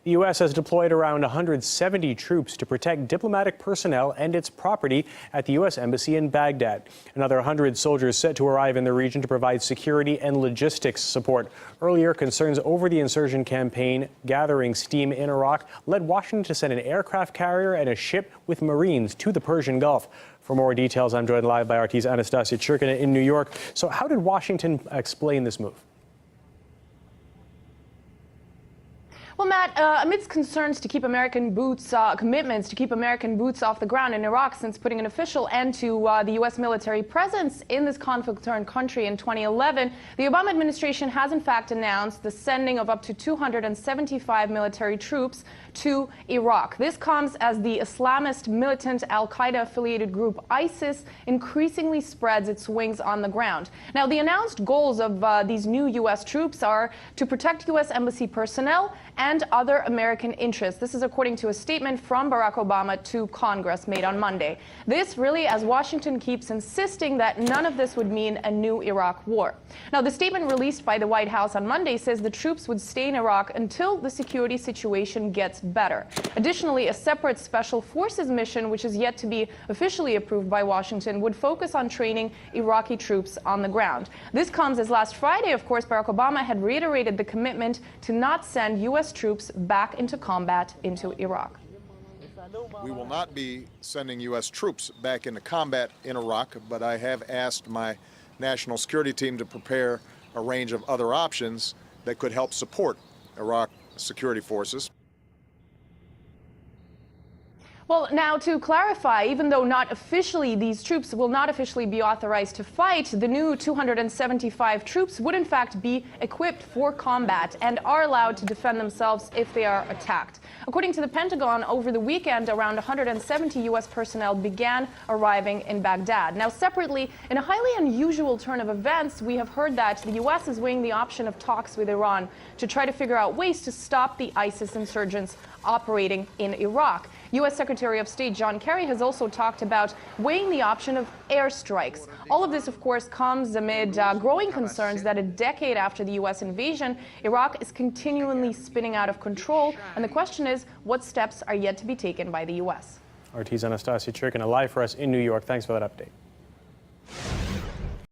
The U.S. has deployed around 170 troops to protect diplomatic personnel and its property at the U.S. Embassy in Baghdad. Another 100 soldiers set to arrive in the region to provide security and logistics support. Earlier, concerns over the insurgent campaign gathering steam in Iraq led Washington to send an aircraft carrier and a ship with Marines to the Persian Gulf. For more details, I'm joined live by RT's Anastasia Churkin in New York. So how did Washington explain this move? Well, Matt, amidst concerns to keep American boots, commitments to keep American boots off the ground in Iraq since putting an official end to the U.S. military presence in this conflict-torn country in 2011, the Obama administration has in fact announced the sending of up to 275 military troops to Iraq. This comes as the Islamist militant al-Qaeda-affiliated group ISIS increasingly spreads its wings on the ground. Now, the announced goals of these new U.S. troops are to protect U.S. embassy personnel and other American interests. This is according to a statement from Barack Obama to Congress made on Monday. This really as Washington keeps insisting that none of this would mean a new Iraq war. Now, the statement released by the White House on Monday says the troops would stay in Iraq until the security situation gets better. Additionally, a separate special forces mission, which is yet to be officially approved by Washington, would focus on training Iraqi troops on the ground. This comes as last Friday, of course, Barack Obama had reiterated the commitment to not send U.S. troops back into combat into Iraq. We will not be sending U.S. troops back into combat in Iraq, but I have asked my national security team to prepare a range of other options that could help support Iraq security forces. Well, now to clarify, even though not officially, these troops will not officially be authorized to fight, the new 275 troops would in fact be equipped for combat and are allowed to defend themselves if they are attacked. According to the Pentagon, over the weekend, around 170 U.S. personnel began arriving in Baghdad. Now, separately, in a highly unusual turn of events, we have heard that the U.S. is weighing the option of talks with Iran to try to figure out ways to stop the ISIS insurgents operating in Iraq. U.S. Secretary of State John Kerry has also talked about weighing the option of airstrikes. All of this, of course, comes amid growing concerns that a decade after the U.S. invasion, Iraq is continually spinning out of control. And the question is, what steps are yet to be taken by the U.S.? RT's Anastasia Churkin live for us in New York. Thanks for that update.